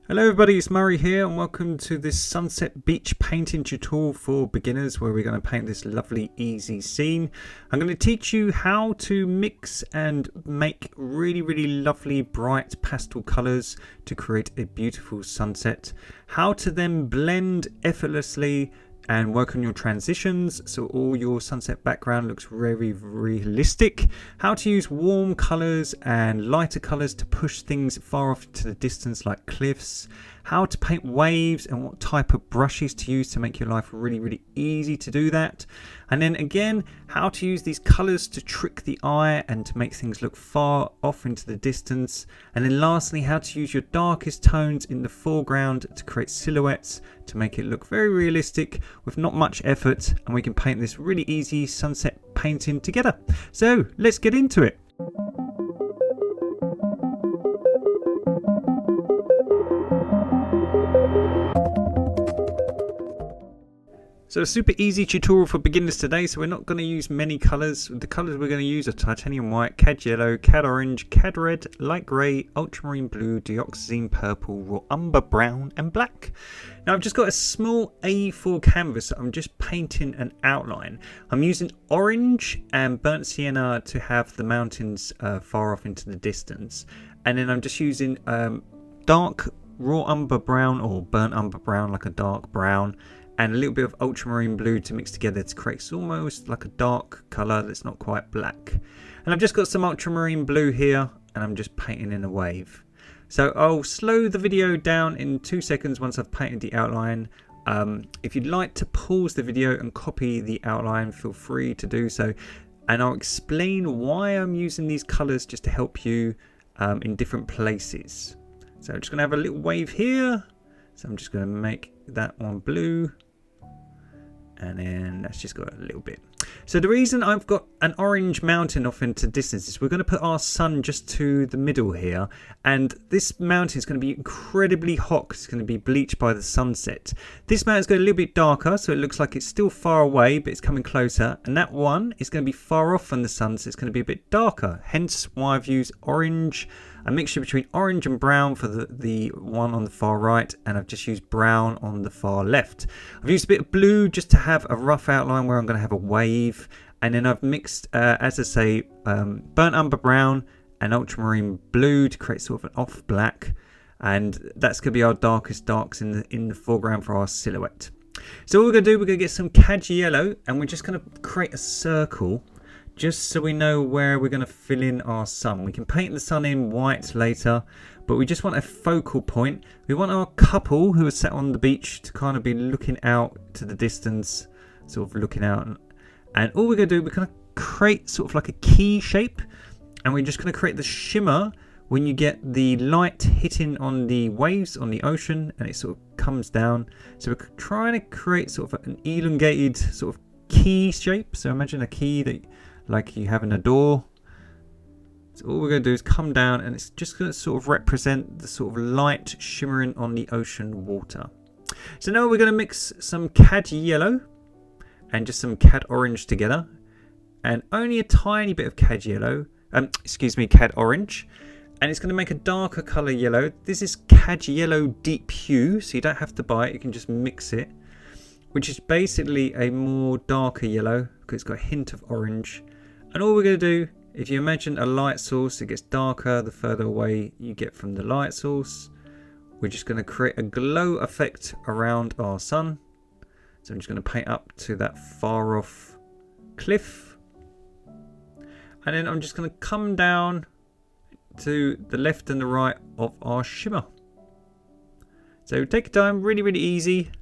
Hello everybody, it's Murray here and welcome to this sunset beach painting tutorial for beginners where we're going to paint this lovely easy scene. I'm going to teach you how to mix and make really lovely bright pastel colours to create a beautiful sunset. How to then blend effortlessly and work on your transitions so all your sunset background looks very realistic. How to use warm colours and lighter colours to push things far off to the distance like cliffs. How to paint waves and what type of brushes to use to make your life really easy to do that. And then again, how to use these colours to trick the eye and to make things look far off into the distance. And then lastly, how to use your darkest tones in the foreground to create silhouettes to make it look very realistic with not much effort, and we can paint this really easy sunset painting together. So let's get into it. So a super easy tutorial for beginners today, so we're not going to use many colours. The colours we're going to use are titanium white, cad yellow, cad orange, cad red, light grey, ultramarine blue, dioxazine purple, raw umber brown and black. Now I've just got a small A4 canvas that I'm just painting an outline. I'm using orange and burnt sienna to have the mountains far off into the distance. And then I'm just using dark raw umber brown or burnt umber brown, like a dark brown, and a little bit of ultramarine blue to mix together to create almost like a dark colour that's not quite black. And I've just got some ultramarine blue here and I'm just painting in a wave. So I'll slow the video down in 2 seconds once I've painted the outline. If you'd like to pause the video and copy the outline, feel free to do so. And I'll explain why I'm using these colours just to help you in different places. So I'm just going to have a little wave here. So I'm just going to make that one blue. And then that's just got a little bit. So the reason I've got an orange mountain off into distance is we're going to put our sun just to the middle here. And this mountain is going to be incredibly hot because it's going to be bleached by the sunset. This mountain's going a little bit darker, so it looks like it's still far away, but it's coming closer. And that one is going to be far off from the sun, so it's going to be a bit darker. Hence why I've used orange. A mixture between orange and brown for the one on the far right, and I've just used brown on the far left. I've used a bit of blue just to have a rough outline where I'm going to have a wave, and then I've mixed, as I say, burnt umber brown and ultramarine blue to create sort of an off black, and that's going to be our darkest darks in the foreground for our silhouette. So what we're going to do, we're going to get some cad yellow, and we're just going to create a circle just so we know where we're going to fill in our sun. We can paint the sun in white later, but we just want a focal point. We want our couple who are sat on the beach to kind of be looking out to the distance, sort of looking out. And all we're going to do, we're going to create sort of like a key shape, and we're just going to create the shimmer when you get the light hitting on the waves on the ocean and it sort of comes down. So we're trying to create sort of an elongated sort of key shape. So imagine a key that like you have in a door. So all we're going to do is come down, and it's just going to sort of represent the sort of light shimmering on the ocean water. So now we're going to mix some cad yellow and just some cad orange together, and only a tiny bit of cad yellow, cad orange, and it's going to make a darker colour yellow. This is cad yellow deep hue, so you don't have to buy it, you can just mix it, which is basically a more darker yellow because it's got a hint of orange. And all we're going to do, if you imagine a light source, it gets darker the further away you get from the light source. We're just going to create a glow effect around our sun. So I'm just going to paint up to that far off cliff. And then I'm just going to come down to the left and the right of our shimmer. So take your time, really easy.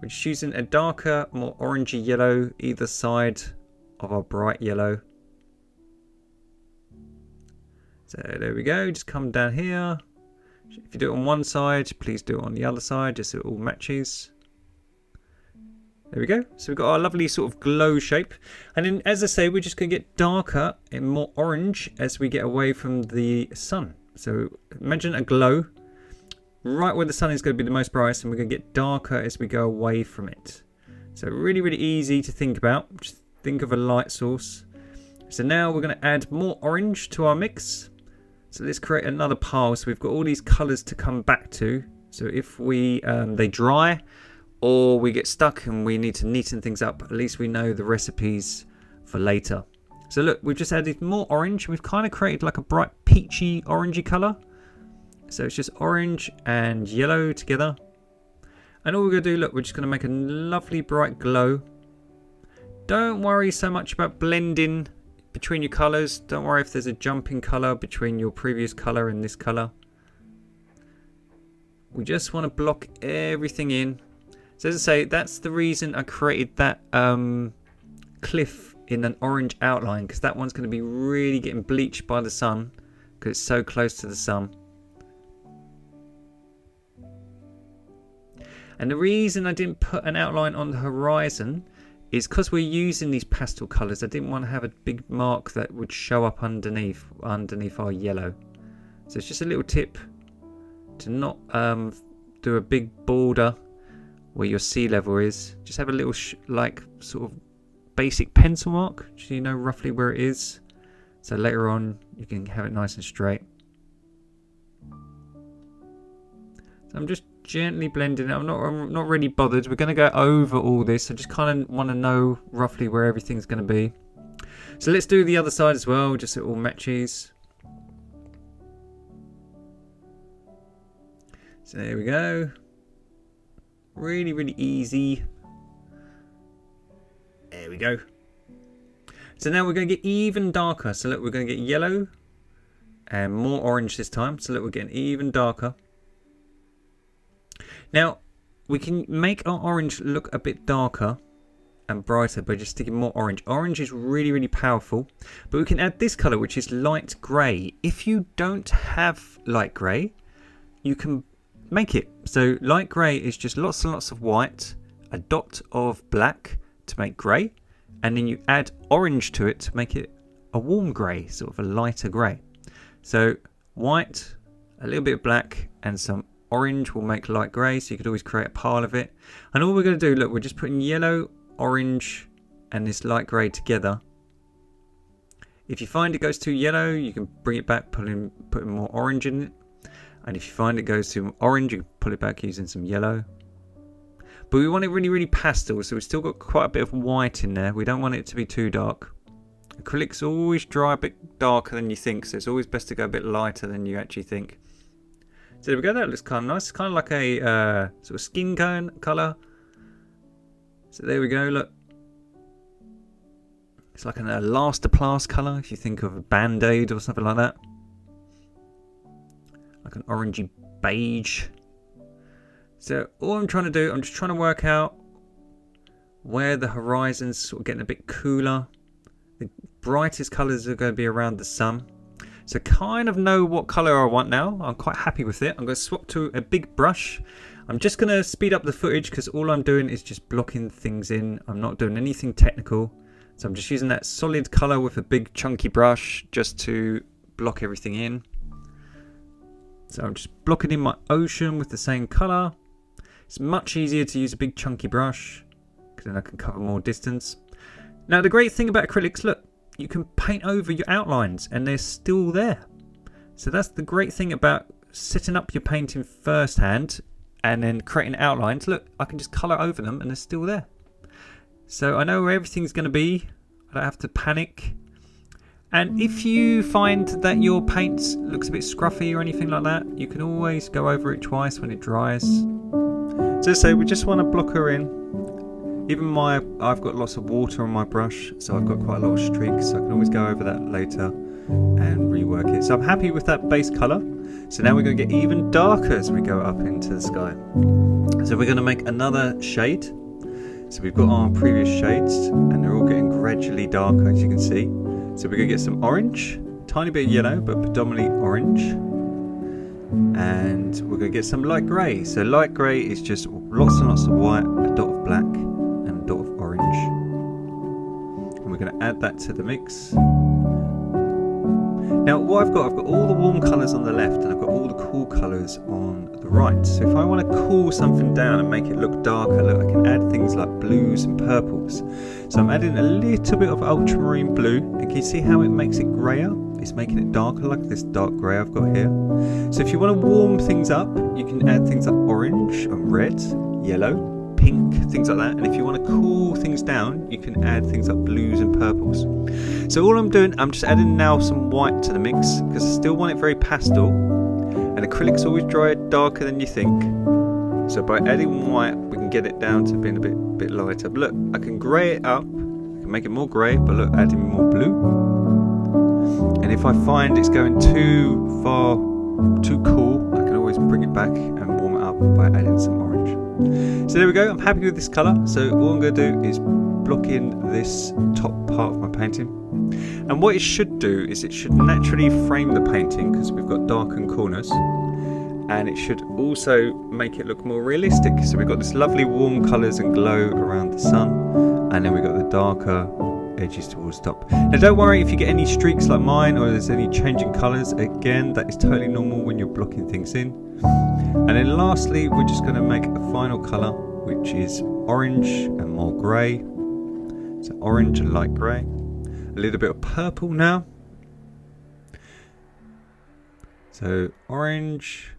We're just using a darker, more orangey yellow either side of our bright yellow. So there we go, just come down here. If you do it on one side, please do it on the other side, just so it all matches. There we go. So we've got our lovely sort of glow shape. And then, as I say, we're just going to get darker and more orange as we get away from the sun. So imagine a glow right where the sun is going to be the most brightest, and we're going to get darker as we go away from it. So really easy to think about. Just think of a light source. So now we're going to add more orange to our mix. So let's create another pile. So we've got all these colours to come back to. So if they dry or we get stuck and we need to neaten things up, at least we know the recipes for later. So look, we've just added more orange. We've kind of created like a bright peachy orangey colour. So it's just orange and yellow together. And all we're going to do, look, we're just going to make a lovely bright glow. Don't worry so much about blending between your colours. Don't worry if there's a jump in colour between your previous colour and this colour. We just want to block everything in. So as I say, that's the reason I created that cliff in an orange outline, because that one's going to be really getting bleached by the sun because it's so close to the sun. And the reason I didn't put an outline on the horizon is because we're using these pastel colours. I didn't want to have a big mark that would show up underneath our yellow. So it's just a little tip to not do a big border where your sea level is. Just have a little like sort of basic pencil mark so you know roughly where it is, so later on you can have it nice and straight. So I'm just gently blending it. I'm not really bothered. We're going to go over all this. I just kind of want to know roughly where everything's going to be. So let's do the other side as well, just so it all matches. So there we go. Really, really easy. There we go. So now we're going to get even darker. So look, we're going to get yellow and more orange this time. So look, we're getting even darker. Now, we can make our orange look a bit darker and brighter by just sticking more orange. Orange is really, really powerful. But we can add this colour, which is light grey. If you don't have light grey, you can make it. So light grey is just lots and lots of white, a dot of black to make grey, and then you add orange to it to make it a warm grey, sort of a lighter grey. So white, a little bit of black, and some orange will make light grey, so you could always create a pile of it. And all we're going to do, look, we're just putting yellow, orange, and this light grey together. If you find it goes too yellow, you can bring it back, putting more orange in it. And if you find it goes too orange, you can pull it back using some yellow. But we want it really, really pastel, so we've still got quite a bit of white in there. We don't want it to be too dark. Acrylics always dry a bit darker than you think, so it's always best to go a bit lighter than you actually think. So there we go, that looks kind of nice. It's kind of like a sort of skin colour. So there we go, look. It's like an Elastoplast colour, if you think of a Band-Aid or something like that. Like an orangey beige. So all I'm trying to do, I'm just trying to work out where the horizon's sort of getting a bit cooler. The brightest colours are going to be around the sun. So kind of know what colour I want now. I'm quite happy with it. I'm going to swap to a big brush. I'm just going to speed up the footage because all I'm doing is just blocking things in. I'm not doing anything technical. So I'm just using that solid colour with a big chunky brush just to block everything in. So I'm just blocking in my ocean with the same colour. It's much easier to use a big chunky brush because then I can cover more distance. Now the great thing about acrylics, look, you can paint over your outlines and they're still there. So that's the great thing about setting up your painting first hand and then creating outlines. Look, I can just colour over them and they're still there. So I know where everything's going to be. I don't have to panic. And if you find that your paint looks a bit scruffy or anything like that, you can always go over it twice when it dries. So as I say, we just want to block her in. Even I've got lots of water on my brush, so I've got quite a lot of streaks, so I can always go over that later and rework it. So I'm happy with that base colour. So now we're going to get even darker as we go up into the sky. So we're going to make another shade. So we've got our previous shades and they're all getting gradually darker, as you can see. So we're going to get some orange, tiny bit of yellow, but predominantly orange. And we're going to get some light grey. So light grey is just lots and lots of white, a dot of black, and a dot of orange. And we're going to add that to the mix. Now what I've got all the warm colours on the left and I've got all the cool colours on the right. So if I want to cool something down and make it look darker, look, I can add things like blues and purples. So I'm adding a little bit of ultramarine blue, and can you see how it makes it grayer? it's making it darker, like this dark grey I've got here. So if you want to warm things up, you can add things like orange and red, yellow, pink, things like that. And if you want to cool things down, you can add things like blues and purples. So all I'm doing, I'm just adding now some white to the mix, because I still want it very pastel, and acrylic's always dry darker than you think. So by adding white, we can get it down to being a bit lighter. But look, I can grey it up, I can make it more grey, but look, adding more blue. And if I find it's going too far, too cool, I can always bring it back and warm it up by adding some orange. So there we go, I'm happy with this colour. So all I'm going to do is block in this top part of my painting. And what it should do is it should naturally frame the painting, because we've got darkened corners. And it should also make it look more realistic. So we've got this lovely warm colours and glow around the sun. And then we've got the darker edges towards the top. Now don't worry if you get any streaks like mine, or there's any changing colours. Again, that is totally normal when you're blocking things in. And then lastly, we're just going to make a final colour, which is orange and more grey. So orange and light grey. A little bit of purple now. So orange,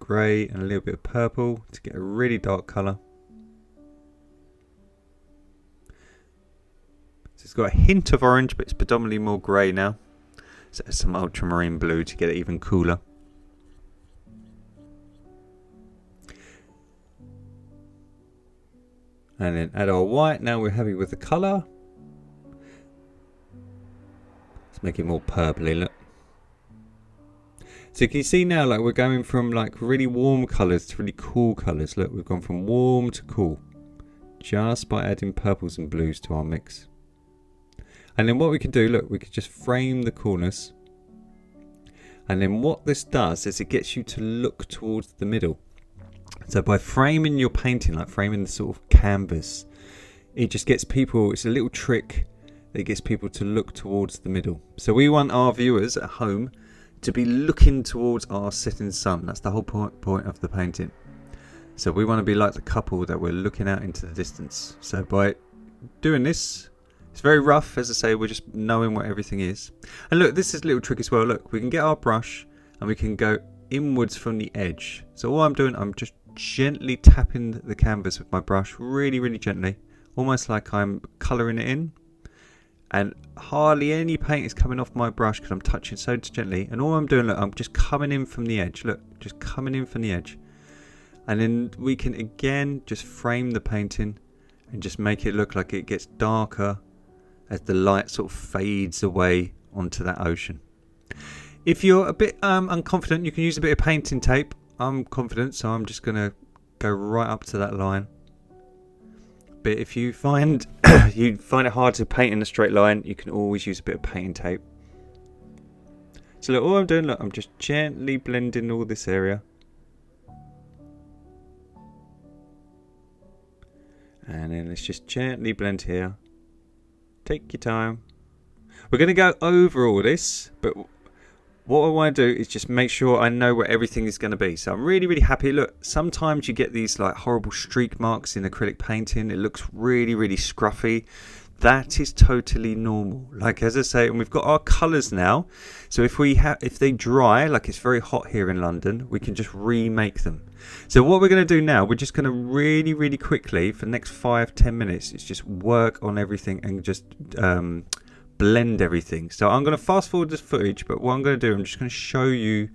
grey and a little bit of purple to get a really dark colour. So it's got a hint of orange, but it's predominantly more grey now. So some ultramarine blue to get it even cooler. And then add our white. Now we're happy with the colour. Let's make it more purpley, look. So you can see now, like, we're going from like really warm colours to really cool colours. Look, we've gone from warm to cool just by adding purples and blues to our mix. And then what we can do, look, we could just frame the corners. And then what this does is it gets you to look towards the middle. So by framing your painting, like framing the sort of canvas, it just gets people, it's a little trick that gets people to look towards the middle. So we want our viewers at home to be looking towards our setting sun. That's the whole point of the painting. So we want to be like the couple that we're looking out into the distance. So by doing this, it's very rough, as I say, we're just knowing what everything is. And look, this is a little trick as well. Look, we can get our brush and we can go inwards from the edge. So all I'm doing, I'm just gently tapping the canvas with my brush, really, really gently, almost like I'm colouring it in. And hardly any paint is coming off my brush because I'm touching so gently. And all I'm doing, look, I'm just coming in from the edge. Look, just coming in from the edge. And then we can again just frame the painting and just make it look like it gets darker as the light sort of fades away onto that ocean. If you're a bit unconfident, you can use a bit of painting tape. I'm confident, so I'm just going to go right up to that line. But if you find it hard to paint in a straight line, you can always use a bit of painting tape. So look, all I'm doing, look, I'm just gently blending all this area. And then let's just gently blend here. Take your time. We're going to go over all this, but what I want to do is just make sure I know where everything is going to be. So I'm really, really happy. Look, sometimes you get these like horrible streak marks in acrylic painting. It looks really, really scruffy. That is totally normal. Like, as I say, and we've got our colours now. So if they dry, like it's very hot here in London, we can just remake them. So what we're going to do now, we're just going to really, really quickly for the next 5-10 minutes, is just work on everything and just blend everything. So I'm going to fast forward this footage, but what I'm going to do, I'm just going to show you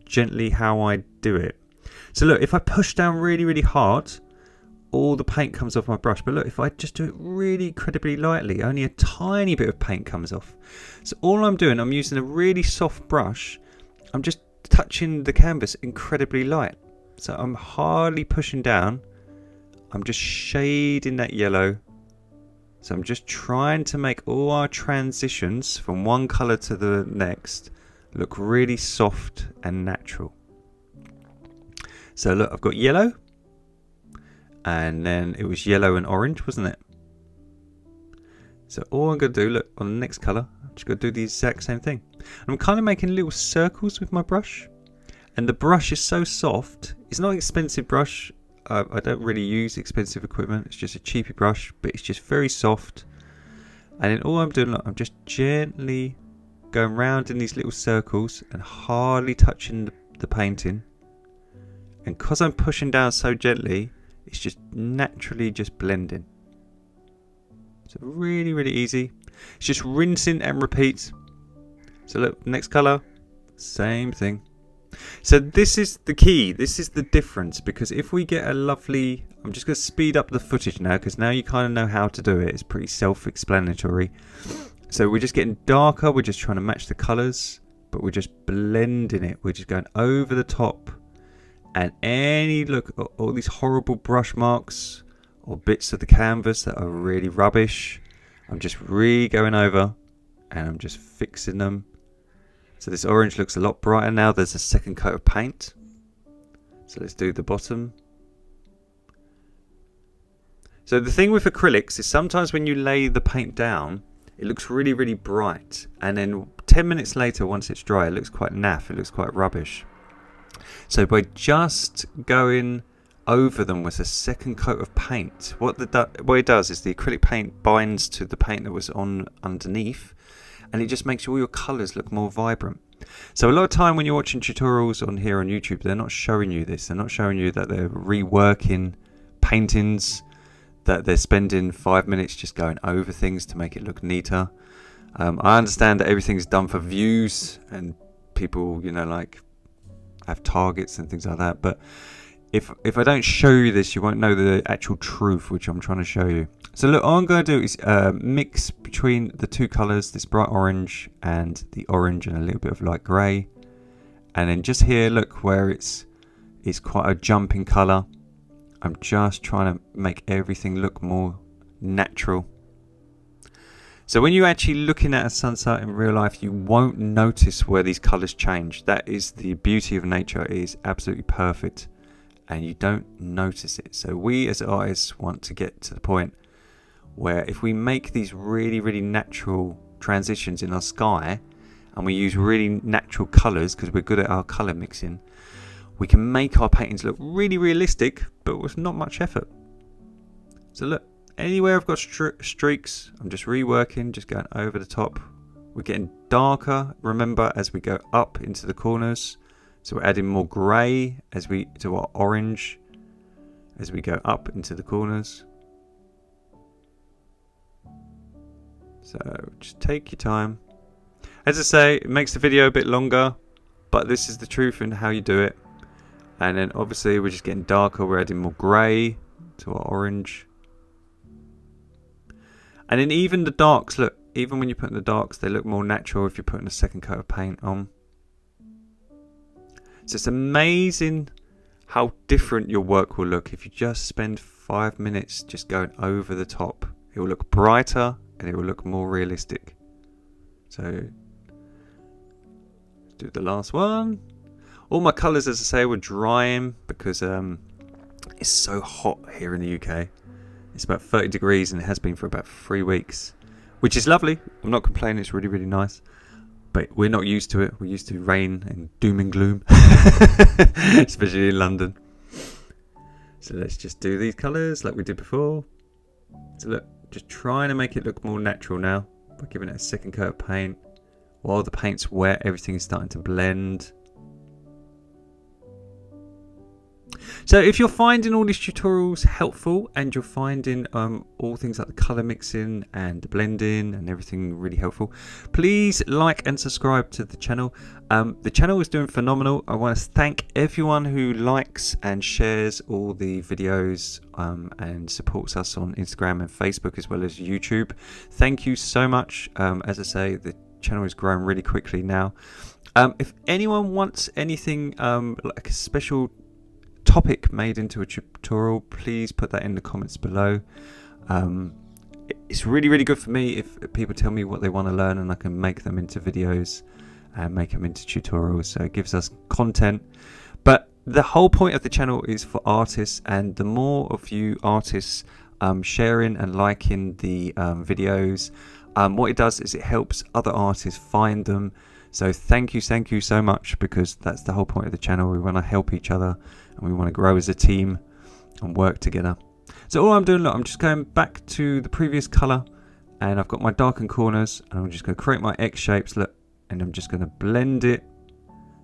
gently how I do it. So look, if I push down really, really hard, all the paint comes off my brush. But look, if I just do it really incredibly lightly, only a tiny bit of paint comes off. So all I'm doing, I'm using a really soft brush. I'm just touching the canvas incredibly light. So I'm hardly pushing down. I'm just shading that yellow. So I'm just trying to make all our transitions from one colour to the next look really soft and natural. So look, I've got yellow. And then it was yellow and orange, wasn't it? So all I'm going to do, look, on the next colour, I'm just going to do the exact same thing. I'm kind of making little circles with my brush. And the brush is so soft. It's not an expensive brush. I don't really use expensive equipment. It's just a cheapy brush, but it's just very soft. And then all I'm doing, look, I'm just gently going round in these little circles and hardly touching the painting. And because I'm pushing down so gently, it's just naturally just blending. So really, really easy. It's just rinsing and repeat. So look, next colour, same thing. So this is the key, this is the difference, because if we get a lovely, I'm just going to speed up the footage now, because now you kind of know how to do it. It's pretty self-explanatory. So we're just getting darker, we're just trying to match the colours, but we're just blending it. We're just going over the top, and look, all these horrible brush marks or bits of the canvas that are really rubbish, I'm just going over and I'm just fixing them. So this orange looks a lot brighter now. There's a second coat of paint. So let's do the bottom. So the thing with acrylics is sometimes when you lay the paint down, it looks really, really bright. And then 10 minutes later, once it's dry, it looks quite naff. It looks quite rubbish. So by just going over them with a second coat of paint, what it does is the acrylic paint binds to the paint that was on underneath, and it just makes all your colours look more vibrant. So a lot of time when you're watching tutorials on here on YouTube, they're not showing you this. They're not showing you that they're reworking paintings, that they're spending 5 minutes just going over things to make it look neater. I understand that everything's done for views and people, like have targets and things like that. But if I don't show you this, you won't know the actual truth, which I'm trying to show you. So look, all I'm going to do is mix between the two colours, this bright orange and the orange and a little bit of light grey. And then just here, look, where it's quite a jump in colour. I'm just trying to make everything look more natural. So when you're actually looking at a sunset in real life, you won't notice where these colours change. That is the beauty of nature. It is absolutely perfect. And you don't notice it. So we as artists want to get to the point where if we make these really, really natural transitions in our sky, and we use really natural colours because we're good at our colour mixing, we can make our paintings look really realistic, but with not much effort. So look, anywhere I've got streaks, I'm just reworking, just going over the top. We're getting darker, remember, as we go up into the corners. So we're adding more grey to our orange as we go up into the corners. So just take your time. As I say, it makes the video a bit longer, but this is the truth in how you do it. And then obviously we're just getting darker, we're adding more grey to our orange. And then even the darks, look, even when you're putting the darks, they look more natural if you're putting a second coat of paint on. So it's amazing how different your work will look if you just spend 5 minutes just going over the top. It will look brighter and it will look more realistic. So let's do the last one. All my colours, as I say, were drying because it's so hot here in the UK. It's about 30 degrees and it has been for about 3 weeks, which is lovely. I'm not complaining, it's really, really nice. But we're not used to it. We're used to rain and doom and gloom, especially in London. So let's just do these colours like we did before. So look, just trying to make it look more natural now by giving it a second coat of paint. While the paint's wet, everything is starting to blend. So if you're finding all these tutorials helpful and you're finding all things like the colour mixing and the blending and everything really helpful, please like and subscribe to the channel. The channel is doing phenomenal. I want to thank everyone who likes and shares all the videos and supports us on Instagram and Facebook as well as YouTube. Thank you so much. As I say, the channel is growing really quickly now. If anyone wants anything like a special topic made into a tutorial, please put that in the comments below. It's really, really good for me if people tell me what they want to learn and I can make them into videos and make them into tutorials, so it gives us content. But the whole point of the channel is for artists, and the more of you artists sharing and liking the videos, what it does is it helps other artists find them. So thank you so much, because that's the whole point of the channel. We want to help each other and we want to grow as a team and work together. So all I'm doing, look, I'm just going back to the previous colour and I've got my darkened corners and I'm just going to create my X shapes, look, and I'm just going to blend it.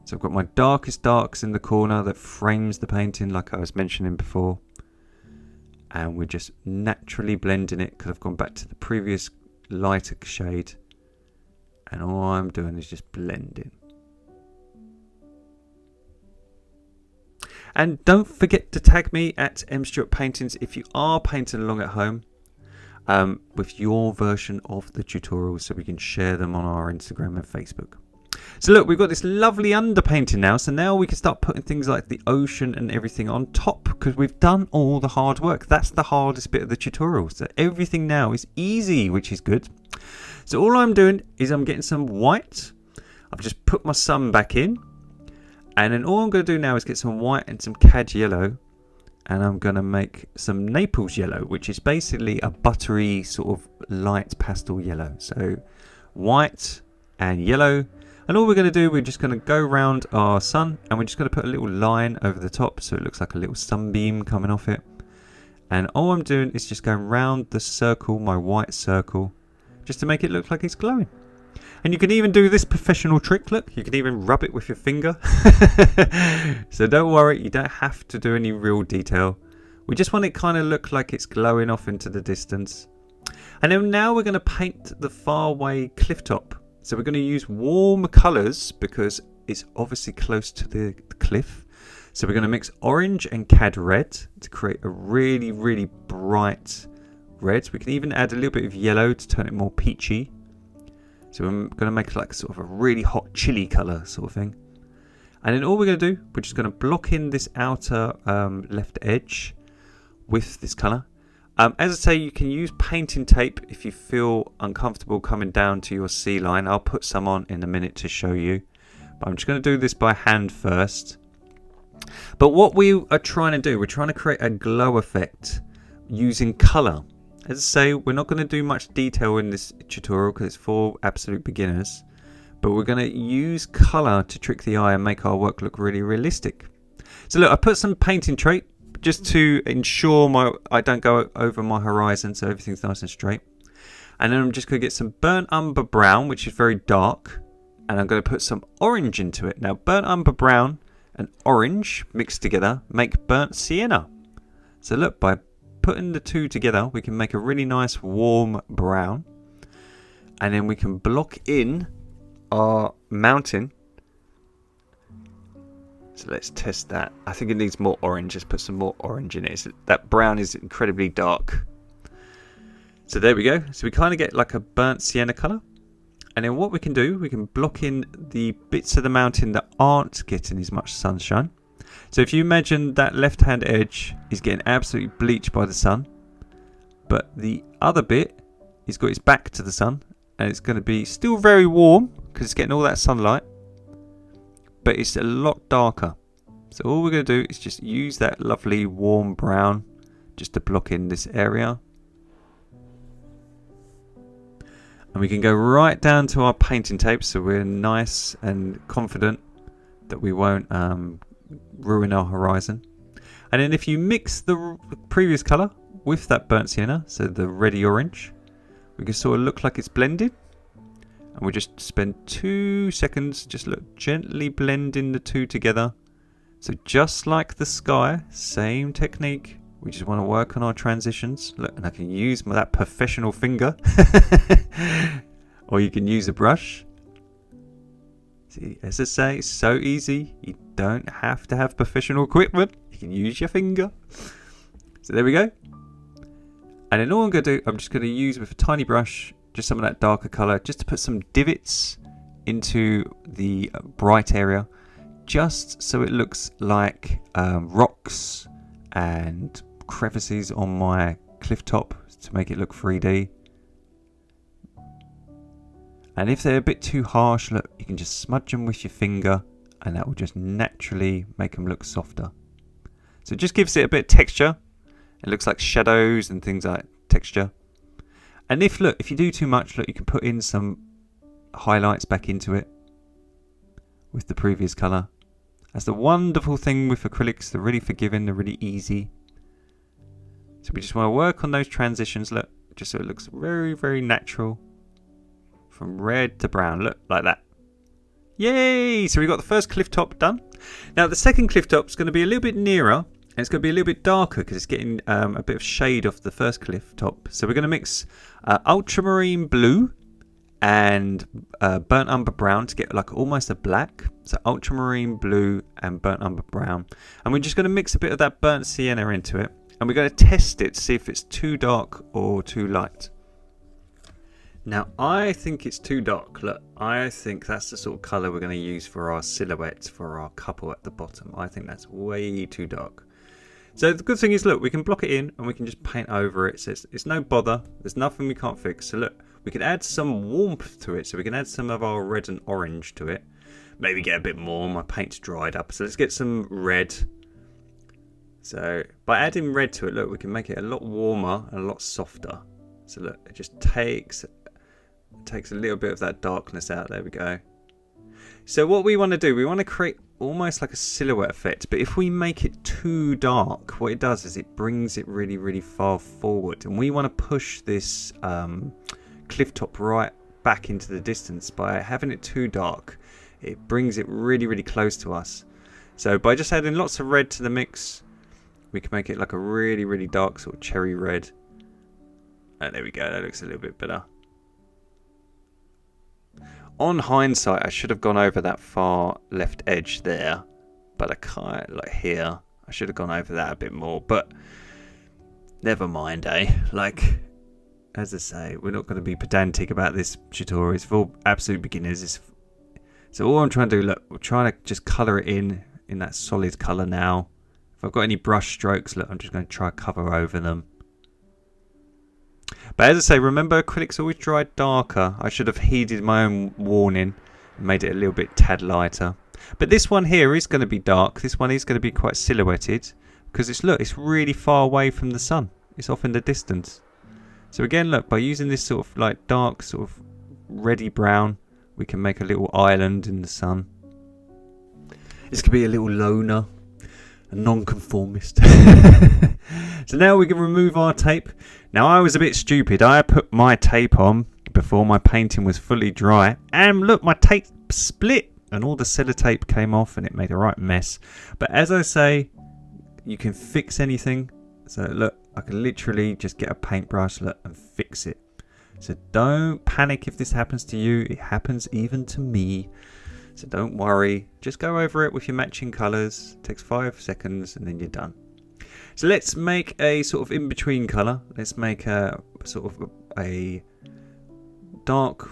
So I've got my darkest darks in the corner that frames the painting like I was mentioning before. And we're just naturally blending it because I've gone back to the previous lighter shade. And all I'm doing is just blending. And don't forget to tag me at Stewart Paintings if you are painting along at home with your version of the tutorial, so we can share them on our Instagram and Facebook. So look, we've got this lovely underpainting now, so now we can start putting things like the ocean and everything on top because we've done all the hard work. That's the hardest bit of the tutorial, so everything now is easy, which is good. So all I'm doing is I'm getting some white. I've just put my sun back in, and then all I'm going to do now is get some white and some cad yellow, and I'm going to make some Naples yellow, which is basically a buttery sort of light pastel yellow. So white and yellow. And all we're going to do, we're just going to go around our sun, and we're just going to put a little line over the top so it looks like a little sunbeam coming off it. And all I'm doing is just going round the circle, my white circle, just to make it look like it's glowing. And you can even do this professional trick, look, you can even rub it with your finger. So don't worry, you don't have to do any real detail. We just want it kind of look like it's glowing off into the distance. And then now we're going to paint the far away cliff top. So we're going to use warm colours because it's obviously close to the cliff. So we're going to mix orange and cad red to create a really, really bright red. We can even add a little bit of yellow to turn it more peachy. So I'm going to make like sort of a really hot chili colour sort of thing. And then all we're going to do, we're just going to block in this outer left edge with this colour. As I say, you can use painting tape if you feel uncomfortable coming down to your C line. I'll put some on in a minute to show you. But I'm just going to do this by hand first. But what we are trying to do, we're trying to create a glow effect using colour. As I say, we're not going to do much detail in this tutorial because it's for absolute beginners. But we're going to use colour to trick the eye and make our work look really realistic. So look, I put some painting tape just to ensure I don't go over my horizon, so everything's nice and straight. And then I'm just going to get some burnt umber brown, which is very dark, and I'm going to put some orange into it. Now burnt umber brown and orange mixed together make burnt sienna. So look, by putting the two together we can make a really nice warm brown, and then we can block in our mountain. So let's test that. I think it needs more orange. Let's put some more orange in it. That brown is incredibly dark. So there we go. So we kind of get like a burnt sienna colour. And then what we can do, we can block in the bits of the mountain that aren't getting as much sunshine. So if you imagine that left hand edge is getting absolutely bleached by the sun, but the other bit is got its back to the sun, and it's going to be still very warm because it's getting all that sunlight, but it's a lot darker. So all we're going to do is just use that lovely warm brown just to block in this area. And we can go right down to our painting tape, so we're nice and confident that we won't ruin our horizon. And then if you mix the previous colour with that burnt sienna, so the reddy orange, we can sort of look like it's blended. And we just spend 2 seconds just gently blending the two together. So just like the sky, same technique. We just want to work on our transitions. Look, and I can use that professional finger. Or you can use a brush. See, as I say, it's so easy. You don't have to have professional equipment. You can use your finger. So there we go. And then all I'm going to do, I'm just going to use with a tiny brush just some of that darker colour, just to put some divots into the bright area, just so it looks like rocks and crevices on my cliff top to make it look 3D. And if they're a bit too harsh, look, you can just smudge them with your finger and that will just naturally make them look softer. So it just gives it a bit of texture. It looks like shadows and things like texture. And if you do too much, look, you can put in some highlights back into it with the previous colour. That's the wonderful thing with acrylics. They're really forgiving, they're really easy. So we just want to work on those transitions, look, just so it looks very, very natural. From red to brown, look, like that. Yay! So we got the first cliff top done. Now the second cliff top is going to be a little bit nearer, and it's going to be a little bit darker because it's getting a bit of shade off the first cliff top. So we're going to mix ultramarine blue and burnt umber brown to get like almost a black. So ultramarine blue and burnt umber brown, and we're just going to mix a bit of that burnt sienna into it, and we're going to test it to see if it's too dark or too light. Now I think it's too dark. Look, I think that's the sort of colour we're going to use for our silhouette, for our couple at the bottom. I think that's way too dark. So the good thing is, look, we can block it in and we can just paint over it. So it's no bother. There's nothing we can't fix. So look, we can add some warmth to it. So we can add some of our red and orange to it. Maybe get a bit more. My paint's dried up. So let's get some red. So by adding red to it, look, we can make it a lot warmer and a lot softer. So look, it just takes a little bit of that darkness out. There we go. So what we want to do, we want to create almost like a silhouette effect, but if we make it too dark, what it does is it brings it really, really far forward, and we want to push this cliff top right back into the distance. By having it too dark, it brings it really, really close to us. So by just adding lots of red to the mix, we can make it like a really, really dark sort of cherry red. And there we go, that looks a little bit better. On hindsight, I should have gone over that far left edge there, but I can't, like here, I should have gone over that a bit more, but never mind, eh? Like, as I say, we're not going to be pedantic about this tutorial. It's for absolute beginners. So all I'm trying to do, look, we're trying to just colour it in that solid colour now. If I've got any brush strokes, look, I'm just going to try to cover over them. But as I say, remember, acrylic's always dried darker. I should have heeded my own warning and made it a little bit tad lighter. But this one here is going to be dark. This one is going to be quite silhouetted because it's really far away from the sun. It's off in the distance. So again, look, by using this sort of like dark, sort of reddy brown, we can make a little island in the sun. This could be a little loner, a non-conformist. So now we can remove our tape. Now I was a bit stupid. I put my tape on before my painting was fully dry, and look, my tape split and all the sellotape came off and it made a right mess. But as I say, you can fix anything. So look, I can literally just get a paintbrush, look, and fix it. So don't panic if this happens to you. It happens even to me. So don't worry. Just go over it with your matching colours. It takes 5 seconds and then you're done. So let's make a sort of in-between colour. Let's make a sort of a dark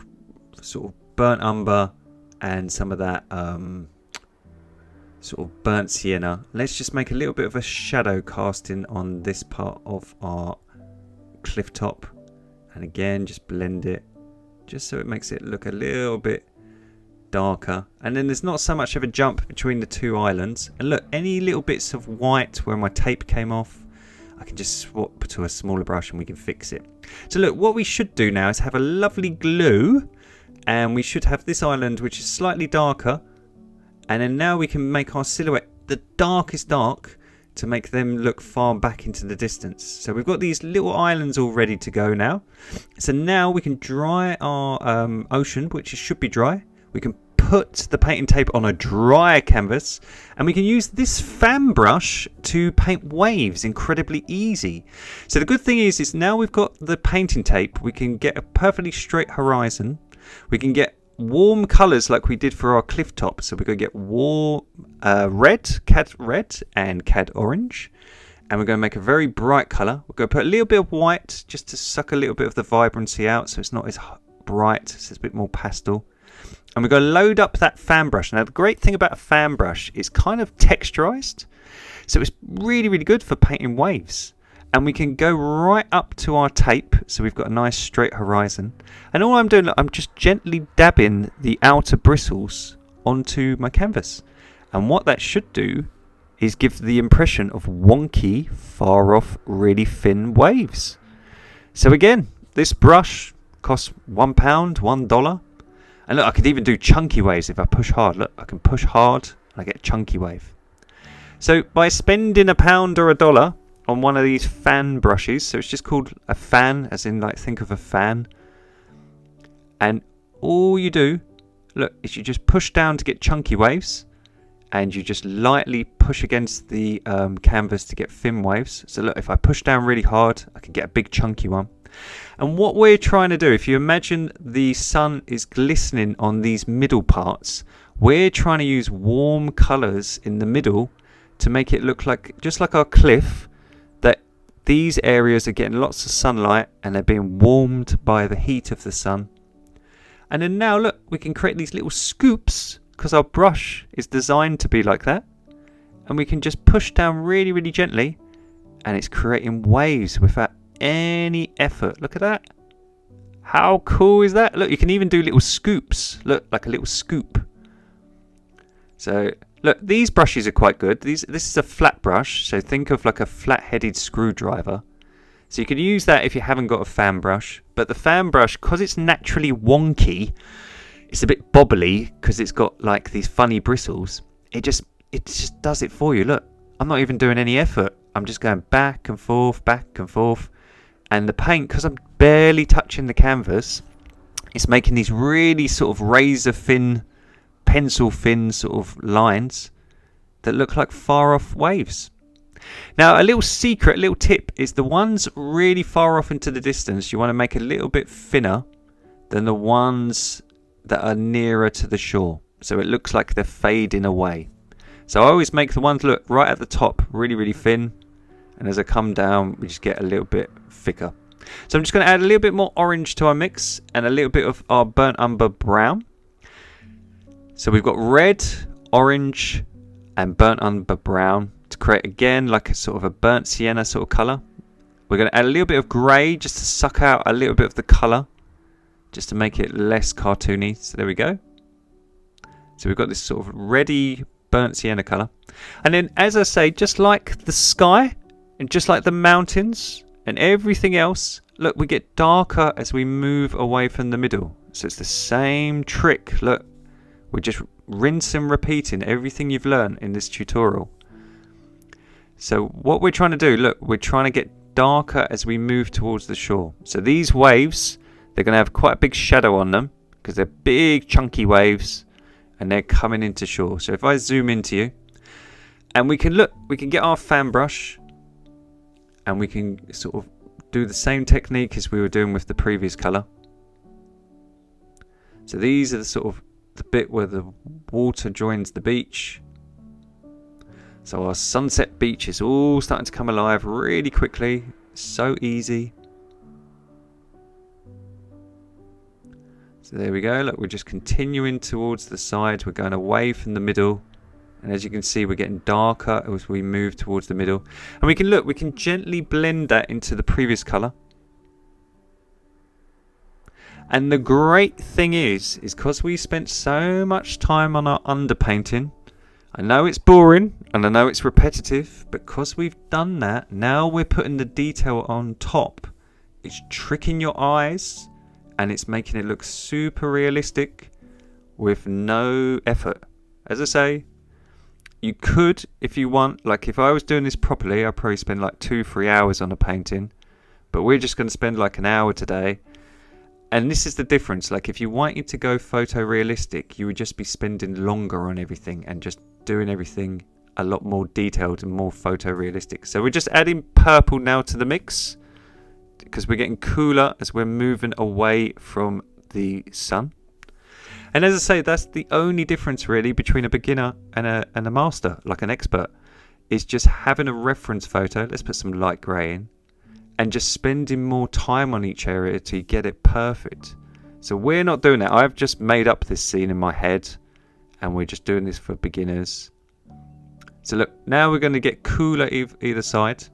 sort of burnt umber and some of that sort of burnt sienna. Let's just make a little bit of a shadow casting on this part of our cliff top. And again, just blend it just so it makes it look a little bit darker, and then there's not so much of a jump between the two islands. And look, any little bits of white where my tape came off, I can just swap to a smaller brush and we can fix it. So look, what we should do now is have a lovely glue, and we should have this island which is slightly darker, and then now we can make our silhouette the darkest dark to make them look far back into the distance. So we've got these little islands all ready to go now. So now we can dry our ocean, which should be dry. We can put the painting tape on a dry canvas, and we can use this fan brush to paint waves incredibly easy. So the good thing is now we've got the painting tape, we can get a perfectly straight horizon. We can get warm colours like we did for our cliff top. So we're going to get warm cad red and cad orange. And we're going to make a very bright colour. We're going to put a little bit of white just to suck a little bit of the vibrancy out so it's not as bright, so it's a bit more pastel. And we're going to load up that fan brush. Now the great thing about a fan brush is kind of texturized, so it's really, really good for painting waves. And we can go right up to our tape, so we've got a nice straight horizon. And all I'm doing, I'm just gently dabbing the outer bristles onto my canvas. And what that should do is give the impression of wonky, far off, really thin waves. So again, this brush costs £1, $1. And look, I could even do chunky waves if I push hard. Look, I can push hard and I get a chunky wave. So by spending £1 or $1 on one of these fan brushes, so it's just called a fan, as in like think of a fan. And all you do, look, is you just push down to get chunky waves, and you just lightly push against the canvas to get thin waves. So look, if I push down really hard, I can get a big chunky one. And what we're trying to do, if you imagine the sun is glistening on these middle parts, we're trying to use warm colours in the middle to make it look like, just like our cliff, that these areas are getting lots of sunlight and they're being warmed by the heat of the sun. And then now look, we can create these little scoops because our brush is designed to be like that. And we can just push down really, really gently, and it's creating waves without any effort. Look at that. How cool is that? Look, you can even do little scoops. Look, like a little scoop. So look, these brushes are quite good. This is a flat brush, so think of like a flat-headed screwdriver. So you can use that if you haven't got a fan brush. But the fan brush, because it's naturally wonky, it's a bit bobbly because it's got like these funny bristles. It just does it for you. Look, I'm not even doing any effort. I'm just going back and forth, and the paint, because I'm barely touching the canvas, it's making these really sort of razor thin, pencil thin sort of lines that look like far off waves. Now, a little secret, a little tip is the ones really far off into the distance, you want to make a little bit thinner than the ones that are nearer to the shore, so it looks like they're fading away. So I always make the ones look right at the top really, really thin, and as I come down, we just get a little bit thicker. So I'm just going to add a little bit more orange to our mix and a little bit of our burnt umber brown. So we've got red, orange, and burnt umber brown to create again like a sort of a burnt sienna sort of colour. We're going to add a little bit of grey just to suck out a little bit of the colour, just to make it less cartoony. So there we go. So we've got this sort of reddy burnt sienna colour. And then, as I say, just like the sky and just like the mountains and everything else, look, we get darker as we move away from the middle. So it's the same trick. Look, we're just rinse and repeating everything you've learned in this tutorial. So what we're trying to do, look, we're trying to get darker as we move towards the shore. So these waves, they're going to have quite a big shadow on them because they're big chunky waves and they're coming into shore. So if I zoom into you, and we can look, we can get our fan brush and we can sort of do the same technique as we were doing with the previous colour. So these are the sort of the bit where the water joins the beach. So our sunset beach is all starting to come alive really quickly. So easy. So there we go. Look, we're just continuing towards the side. We're going away from the middle. And as you can see, we're getting darker as we move towards the middle. And we can look, we can gently blend that into the previous colour. And the great thing is because we spent so much time on our underpainting, I know it's boring and I know it's repetitive, but because we've done that, now we're putting the detail on top. It's tricking your eyes and it's making it look super realistic with no effort. As I say, you could, if you want, like if I was doing this properly, I'd probably spend like 2-3 hours on a painting, but we're just going to spend like an hour today. And this is the difference. Like if you wanted to go photorealistic, you would just be spending longer on everything and just doing everything a lot more detailed and more photorealistic. So we're just adding purple now to the mix because we're getting cooler as we're moving away from the sun. And as I say, that's the only difference really between a beginner and a master, like an expert, is just having a reference photo. Let's put some light grey in. And just spending more time on each area to get it perfect. So we're not doing that. I've just made up this scene in my head and we're just doing this for beginners. So look, now we're going to get cooler either side.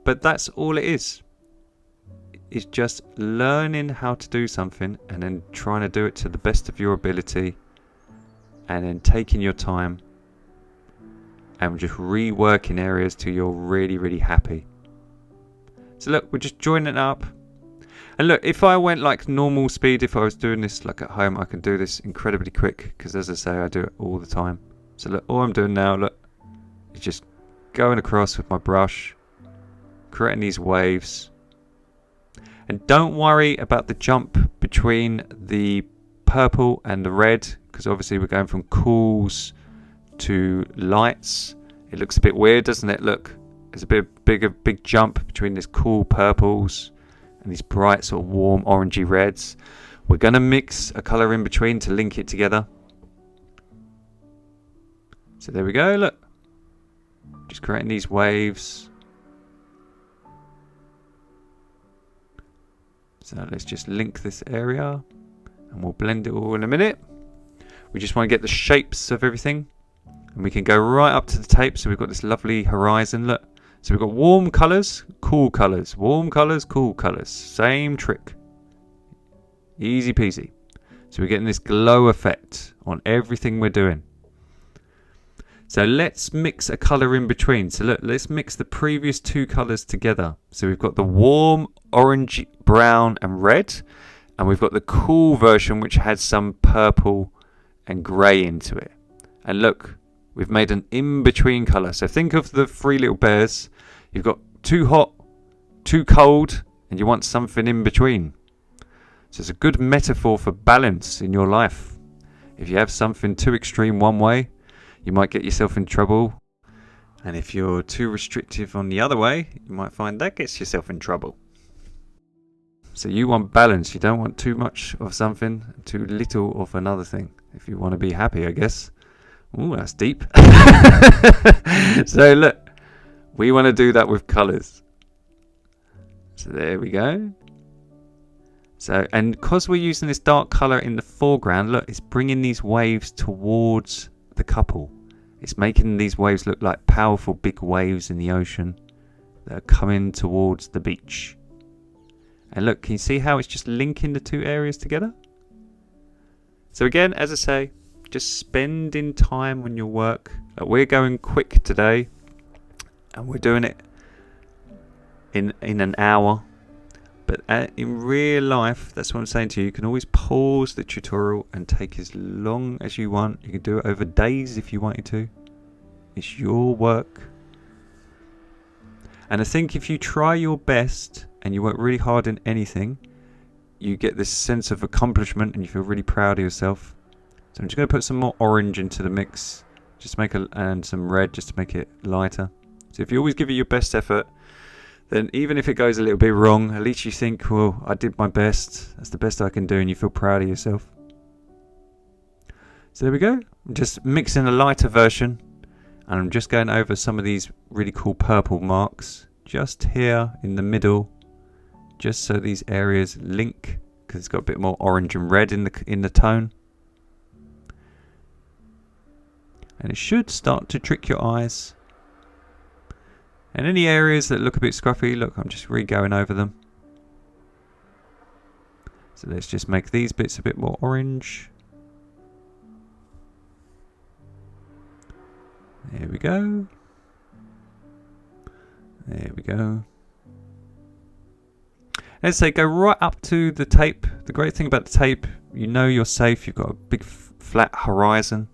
But that's all it is. It's just learning how to do something and then trying to do it to the best of your ability and then taking your time and just reworking areas till you're really, really happy. So look, we're just joining it up. And look, if I went like normal speed, if I was doing this like at home, I can do this incredibly quick because as I say, I do it all the time. So look, all I'm doing now, look, is just going across with my brush, creating these waves. And don't worry about the jump between the purple and the red, because obviously we're going from cools to lights. It looks a bit weird, doesn't it? Look, there's a big jump between these cool purples and these bright sort of warm orangey reds. We're going to mix a colour in between to link it together. So there we go, look. Just creating these waves. So let's just link this area and we'll blend it all in a minute. We just want to get the shapes of everything, and we can go right up to the tape. So we've got this lovely horizon, look. So we've got warm colours, cool colours, warm colours, cool colours. Same trick. Easy peasy. So we're getting this glow effect on everything we're doing. So let's mix a colour in between. So look, let's mix the previous two colours together. So we've got the warm orange, brown and red. And we've got the cool version which had some purple and grey into it. And look, we've made an in-between colour. So think of the three little bears. You've got too hot, too cold, and you want something in between. So it's a good metaphor for balance in your life. If you have something too extreme one way, you might get yourself in trouble. And if you're too restrictive on the other way, you might find that gets yourself in trouble. So you want balance. You don't want too much of something, too little of another thing. If you want to be happy, I guess. Ooh, that's deep. So look, we want to do that with colours. So there we go. So, and because we're using this dark colour in the foreground, look, it's bringing these waves towards the couple. It's making these waves look like powerful big waves in the ocean that are coming towards the beach. And look, can you see how it's just linking the two areas together? So again, as I say, just spending time on your work. We're going quick today, and we're doing it in an hour. But in real life, that's what I'm saying to you. You can always pause the tutorial and take as long as you want. You can do it over days if you wanted to. It's your work. And I think if you try your best and you work really hard in anything, you get this sense of accomplishment and you feel really proud of yourself. So I'm just going to put some more orange into the mix, just to make and some red just to make it lighter. So if you always give it your best effort, then even if it goes a little bit wrong, at least you think, well, I did my best. That's the best I can do, and you feel proud of yourself. So there we go. I'm just mixing a lighter version, and I'm just going over some of these really cool purple marks just here in the middle, just so these areas link, because it's got a bit more orange and red in the tone. And it should start to trick your eyes. And any areas that look a bit scruffy, look, I'm just re-going over them. So let's just make these bits a bit more orange. There we go. There we go. Let's say go right up to the tape. The great thing about the tape, you know you're safe. You've got a big flat horizon.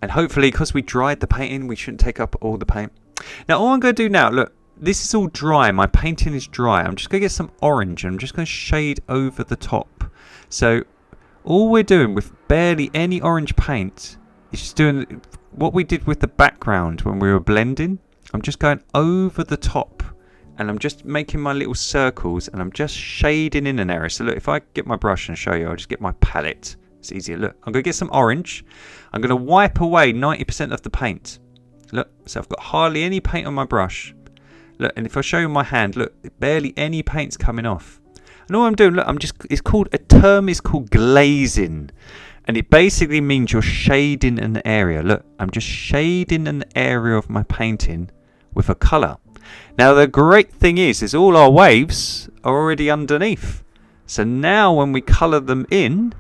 And hopefully, because we dried the painting, we shouldn't take up all the paint. Now, all I'm going to do now, look, this is all dry. My painting is dry. I'm just going to get some orange and I'm just going to shade over the top. So, all we're doing with barely any orange paint is just doing what we did with the background when we were blending. I'm just going over the top and I'm just making my little circles and I'm just shading in an area. So, look, if I get my brush and show you, I'll just get my palette. It's easier. Look, I'm going to get some orange. I'm going to wipe away 90% of the paint. Look, so I've got hardly any paint on my brush. Look, and if I show you my hand, look, barely any paint's coming off. And all I'm doing, look, a term is called glazing. And it basically means you're shading an area. Look, I'm just shading an area of my painting with a colour. Now, the great thing is all our waves are already underneath. So now when we colour them in,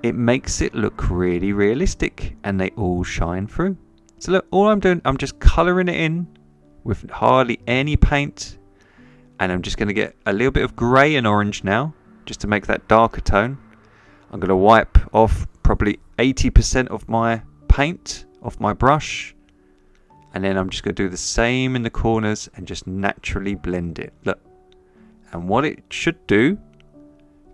it makes it look really realistic and they all shine through. So look, all I'm doing, I'm just colouring it in with hardly any paint. And I'm just going to get a little bit of grey and orange now, just to make that darker tone. I'm going to wipe off probably 80% of my paint off my brush. And then I'm just going to do the same in the corners and just naturally blend it. Look. And what it should do,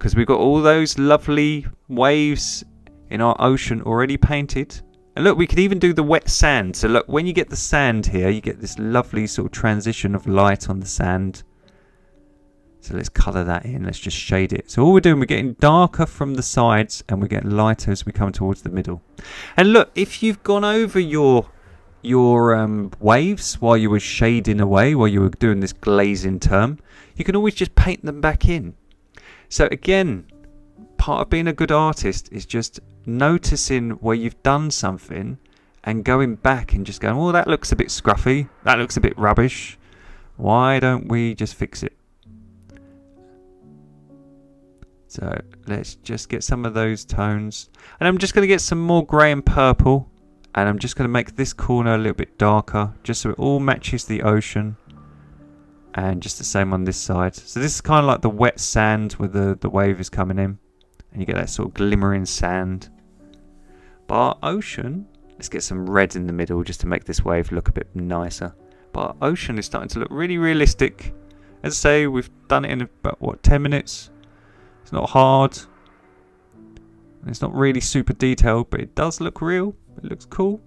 because we've got all those lovely waves in our ocean already painted. And look, we could even do the wet sand. So look, when you get the sand here, you get this lovely sort of transition of light on the sand. So let's colour that in. Let's just shade it. So all we're doing, we're getting darker from the sides and we're getting lighter as we come towards the middle. And look, if you've gone over your waves while you were shading away, while you were doing this glazing term, you can always just paint them back in. So again, part of being a good artist is just noticing where you've done something and going back and just going, oh, that looks a bit scruffy. That looks a bit rubbish. Why don't we just fix it? So let's just get some of those tones. And I'm just going to get some more grey and purple. And I'm just going to make this corner a little bit darker, just so it all matches the ocean. And just the same on this side. So this is kind of like the wet sand where the wave is coming in. And you get that sort of glimmering sand. But our ocean, let's get some red in the middle just to make this wave look a bit nicer. But our ocean is starting to look really realistic. As I say, we've done it in about, what, 10 minutes? It's not hard. It's not really super detailed, but it does look real. It looks cool.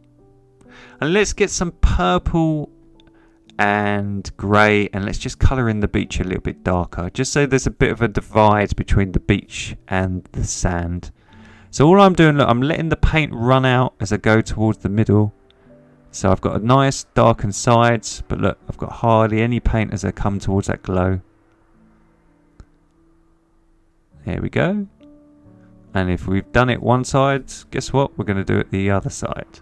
And let's get some purple and grey, and let's just colour in the beach a little bit darker, just so there's a bit of a divide between the beach and the sand. So all I'm doing, look, I'm letting the paint run out as I go towards the middle. So I've got a nice darkened sides, but look, I've got hardly any paint as I come towards that glow. There we go. And if we've done it one side, guess what? We're going to do it the other side.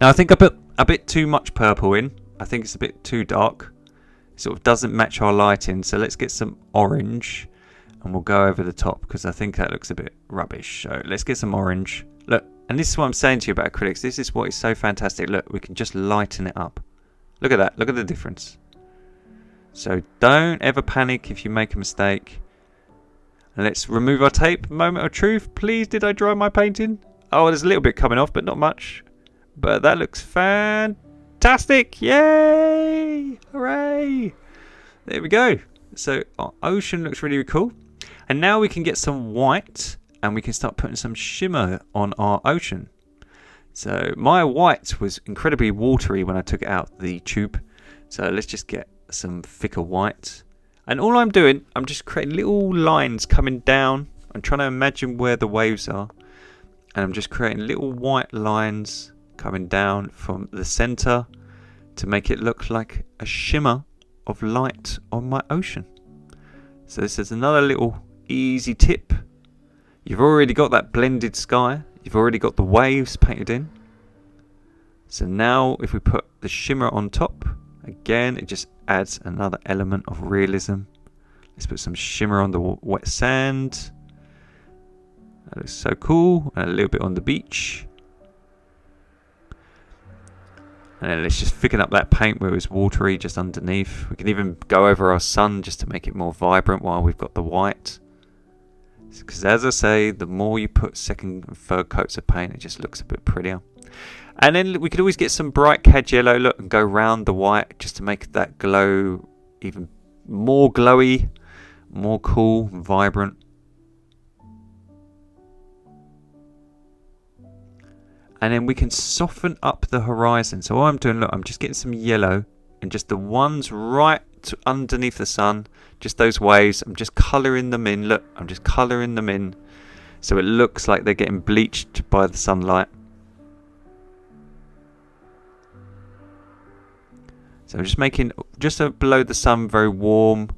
Now I think I put a bit too much purple in. I think it's a bit too dark. It sort of doesn't match our lighting. So let's get some orange and we'll go over the top because I think that looks a bit rubbish. So let's get some orange. Look, and this is what I'm saying to you about acrylics. This is what is so fantastic. Look, we can just lighten it up. Look at that. Look at the difference. So don't ever panic if you make a mistake. And let's remove our tape. Moment of truth. Please, did I dry my painting? Oh, there's a little bit coming off, but not much. But that looks fantastic. Yay! Hooray! There we go. So our ocean looks really, really cool. And now we can get some white and we can start putting some shimmer on our ocean. So my white was incredibly watery when I took it out the tube. So let's just get some thicker white. And all I'm doing, I'm just creating little lines coming down. I'm trying to imagine where the waves are. And I'm just creating little white lines coming down from the center to make it look like a shimmer of light on my ocean. So this is another little easy tip. You've already got that blended sky. You've already got the waves painted in. So now if we put the shimmer on top, again, it just adds another element of realism. Let's put some shimmer on the wet sand. That looks so cool. And a little bit on the beach. And then let's just thicken up that paint where it was watery just underneath. We can even go over our sun just to make it more vibrant while we've got the white. Because as I say, the more you put second and third coats of paint, it just looks a bit prettier. And then we could always get some bright cad yellow, look, and go round the white just to make that glow even more glowy, more cool and vibrant. And then we can soften up the horizon. So all I'm doing, look, I'm just getting some yellow and just the ones right underneath the sun, just those waves, I'm just colouring them in. Look, I'm just colouring them in so it looks like they're getting bleached by the sunlight. So I'm just making just below the sun very warm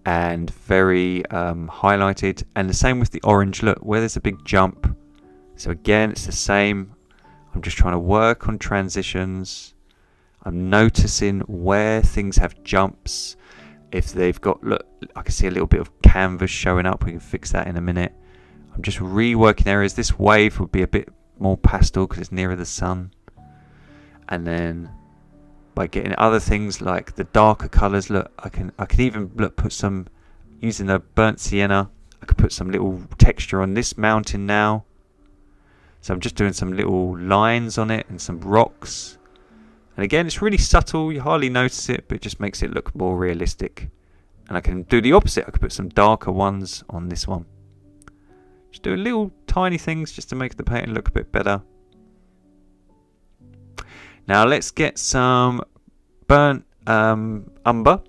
and very highlighted. And the same with the orange. Look, where there's a big jump. So again, it's the same. I'm just trying to work on transitions. I'm noticing where things have jumps. If they've got, look, I can see a little bit of canvas showing up. We can fix that in a minute. I'm just reworking areas. This wave would be a bit more pastel because it's nearer the sun. And then by getting other things like the darker colours, look, I can even put some, using a burnt sienna, I could put some little texture on this mountain now. So I'm just doing some little lines on it and some rocks. And again, it's really subtle, you hardly notice it, but it just makes it look more realistic. And And I can do the opposite. I could put some darker ones on this one. Just do little tiny things just to make the painting look a bit better. Now let's get some burnt umber.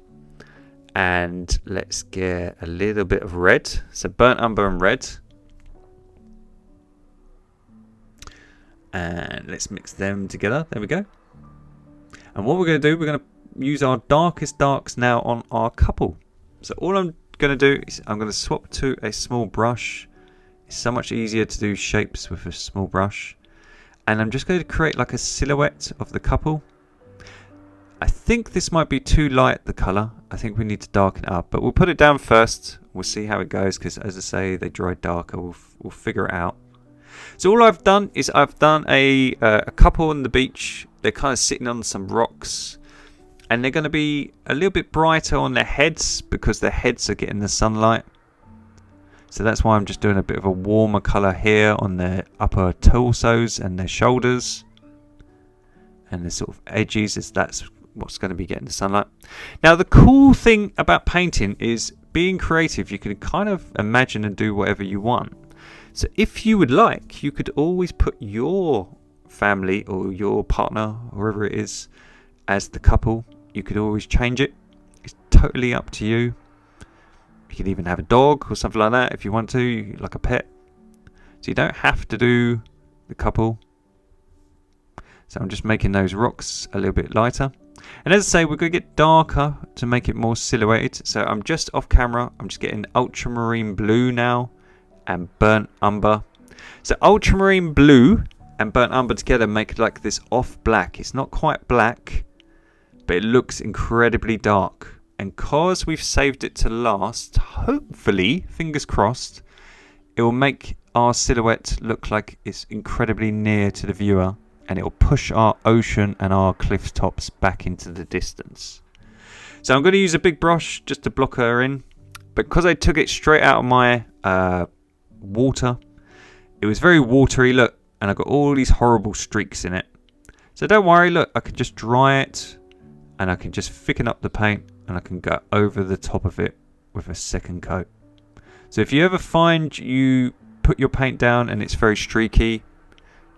And let's get a little bit of red. So burnt umber and red. And let's mix them together. There we go. And what we're going to do, we're going to use our darkest darks now on our couple. So all I'm going to do is I'm going to swap to a small brush. It's so much easier to do shapes with a small brush. And I'm just going to create like a silhouette of the couple. I think this might be too light, the colour. I think we need to darken it up. But we'll put it down first. We'll see how it goes because, as I say, they dry darker. We'll figure it out. So all I've done is I've done a couple on the beach. They're kind of sitting on some rocks. And they're going to be a little bit brighter on their heads because their heads are getting the sunlight. So that's why I'm just doing a bit of a warmer colour here on their upper torsos and their shoulders. And the sort of edges, is that's what's going to be getting the sunlight. Now the cool thing about painting is being creative. You can kind of imagine and do whatever you want. So if you would like, you could always put your family or your partner, whoever it is, as the couple. You could always change it. It's totally up to you. You could even have a dog or something like that if you want to, like a pet. So you don't have to do the couple. So I'm just making those rocks a little bit lighter. And as I say, we're going to get darker to make it more silhouetted. So I'm just off camera. I'm just getting ultramarine blue now and burnt umber. So ultramarine blue and burnt umber together make like this off black. It's not quite black, but it looks incredibly dark. And because we've saved it to last, hopefully, fingers crossed, it will make our silhouette look like it's incredibly near to the viewer. And it will push our ocean and our cliff tops back into the distance. So I'm going to use a big brush just to block her in. Because I took it straight out of my water, it was very watery, look. And I got all these horrible streaks in it. So don't worry, look, I can just dry it. And I can just thicken up the paint. And I can go over the top of it with a second coat. So if you ever find you put your paint down and it's very streaky,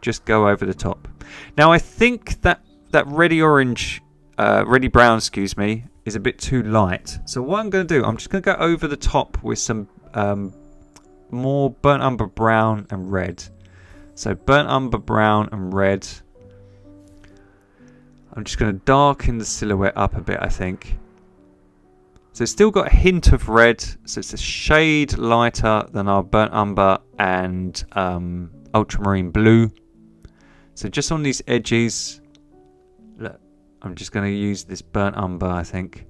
just go over the top. Now I think that reddy brown, excuse me, is a bit too light. So what I'm going to do, I'm just going to go over the top with some more burnt umber brown and red. So burnt umber brown and red. I'm just going to darken the silhouette up a bit, I think. So it's still got a hint of red, so it's a shade lighter than our burnt umber and ultramarine blue. So just on these edges, look, I'm just going to use this burnt umber, I think.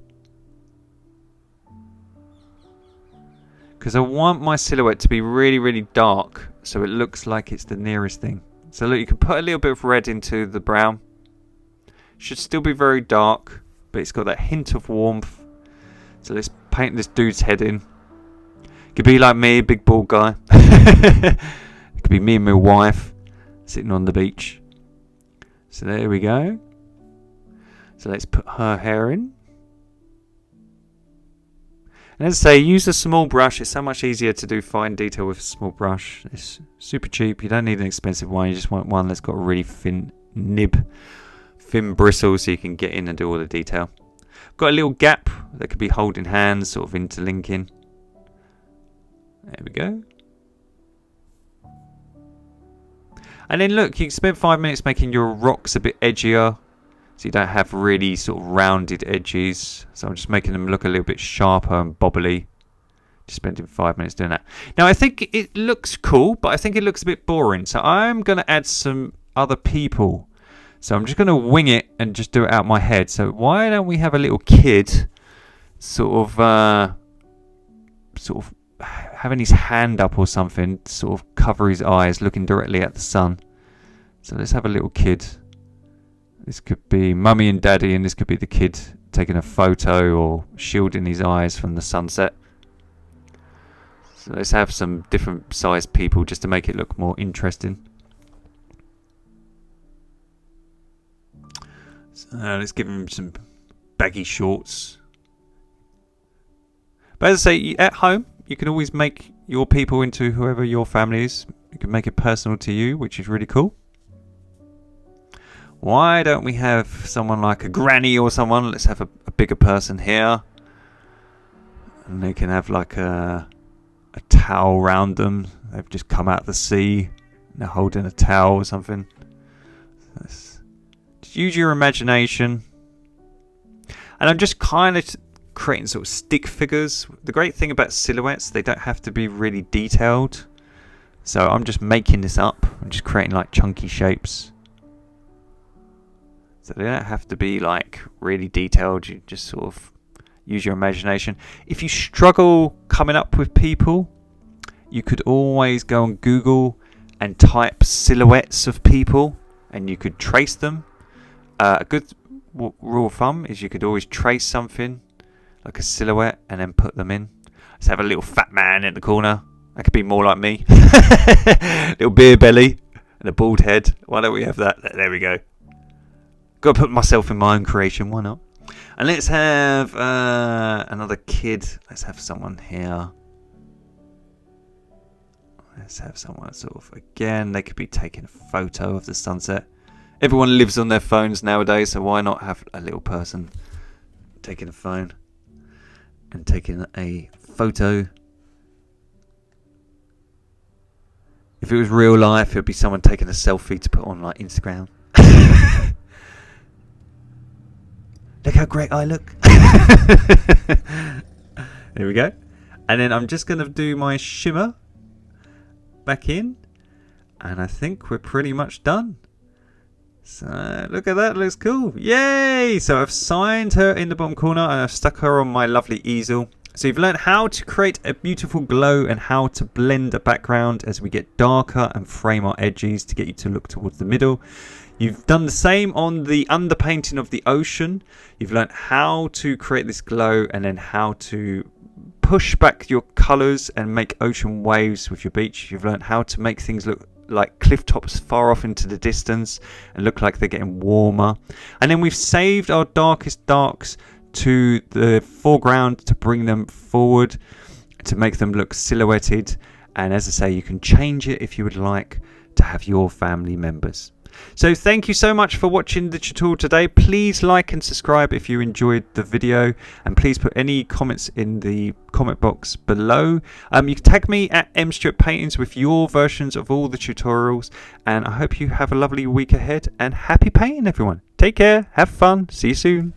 Because I want my silhouette to be really, really dark, so it looks like it's the nearest thing. So look, you can put a little bit of red into the brown. Should still be very dark, but it's got that hint of warmth. So let's paint this dude's head in. Could be like me, big bald guy. It could be me and my wife sitting on the beach. So there we go. So let's put her hair in. And as I say, use a small brush. It's so much easier to do fine detail with a small brush. It's super cheap. You don't need an expensive one. You just want one that's got a really thin nib, thin bristle, so you can get in and do all the detail. Got a little gap that could be holding hands, sort of interlinking. There we go. And then look, you can spend 5 minutes making your rocks a bit edgier, so you don't have really sort of rounded edges. So I'm just making them look a little bit sharper and bobbly. Just spending 5 minutes doing that. Now I think it looks cool, but I think it looks a bit boring. So I'm going to add some other people. So I'm just going to wing it and just do it out my head. So why don't we have a little kid sort of having his hand up or something, sort of cover his eyes, looking directly at the sun. So let's have a little kid. This could be mummy and daddy, and this could be the kid taking a photo or shielding his eyes from the sunset. So let's have some different sized people just to make it look more interesting. So let's give him some baggy shorts. But as I say, at home, you can always make your people into whoever your family is. You can make it personal to you, which is really cool. Why don't we have someone like a granny or someone? Let's have a bigger person here. And they can have like a towel around them. They've just come out of the sea. And they're holding a towel or something. Just use your imagination. And I'm just kind of creating sort of stick figures. The great thing about silhouettes, they don't have to be really detailed. So I'm just making this up. I'm just creating like chunky shapes. So they don't have to be like really detailed. You just sort of use your imagination. If you struggle coming up with people, you could always go on Google and type silhouettes of people and you could trace them. A good rule of thumb is you could always trace something like a silhouette and then put them in. Let's have a little fat man in the corner. That could be more like me. Little beer belly and a bald head. Why don't we have that? There we go. Got to put myself in my own creation. Why not? And let's have another kid. Let's have someone here. Let's have someone sort of, again, they could be taking a photo of the sunset. Everyone lives on their phones nowadays, so why not have a little person taking a phone and taking a photo? If it was real life, it would be someone taking a selfie to put on like Instagram. Look how great I look. There we go. And then I'm just going to do my shimmer back in. And I think we're pretty much done. So look at that, looks cool. Yay! So I've signed her in the bottom corner and I've stuck her on my lovely easel. So you've learned how to create a beautiful glow and how to blend a background as we get darker and frame our edges to get you to look towards the middle. You've done the same on the underpainting of the ocean. You've learned how to create this glow and then how to push back your colours and make ocean waves with your beach. You've learned how to make things look like cliff tops far off into the distance and look like they're getting warmer. And then we've saved our darkest darks to the foreground to bring them forward to make them look silhouetted. And as I say, you can change it if you would like to have your family members. So thank you so much for watching the tutorial today. Please like and subscribe if you enjoyed the video, and please put any comments in the comment box below. You can tag me at mstewartpaintings with your versions of all the tutorials, and I hope you have a lovely week ahead and happy painting everyone. Take care, have fun, see you soon.